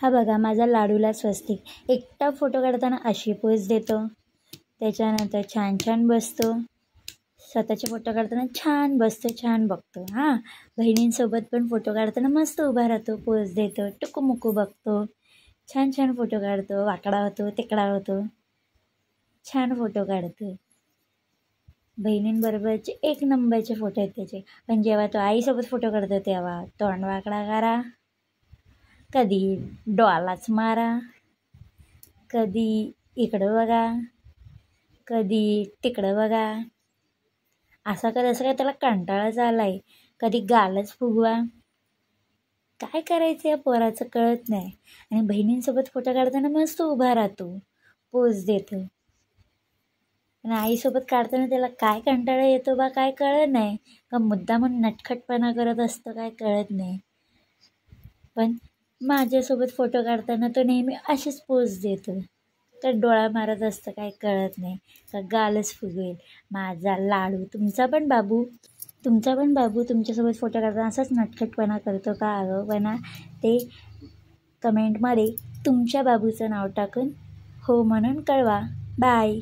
हा बघा माझा लाडूला स्वस्तिक। एकटा फोटो काढताना अशी पोज देतो, त्याच्यानंतर छान छान बसतो, स्वतःचे फोटो काढताना छान बसतो, छान बघतो। हां, बहिणींसोबत पण फोटो काढताना मस्त उभा राहतो, पोज देतो, टुकूमुकू बघतो, छान छान फोटो काढतो, वाकडा होतो तिकडा होतो, छान फोटो काढतो। बहिणींबरोबरचे एक नंबरचे फोटो आहेत त्याचे। पण जेव्हा तो आईसोबत फोटो काढतो तेव्हा तोंड वाकडा करा, कधी डोळाच मारा, कधी इकडं बघा, कधी तिकडं बघा, असा कर असं काय त्याला कंटाळाच आलाय, कधी गालच फुगवा। काय करायचं या पोराचं कळत नाही। आणि बहिणींसोबत फोटो काढताना मस्त उभा राहतो, पोज देतो, आणि आईसोबत काढताना त्याला काय कंटाळा येतो बा काय कळत नाही, का मुद्दा म्हणून नटखटपणा करत असतो काय कळत नाही। पण माझ्यासोबत फोटो काढताना तो नेहमी अशीच पोज देतो, तर डोळा मारत असतं काय कळत नाही, का गालच फुगवेल माझा लाडू। तुमचा पण बाबू तुमच्यासोबत फोटो काढताना असाच नटखटपणा करतो का आगाऊपणा, ते कमेंटमध्ये तुमच्या बाबूचं नाव टाकून हो म्हणून कळवा। बाय।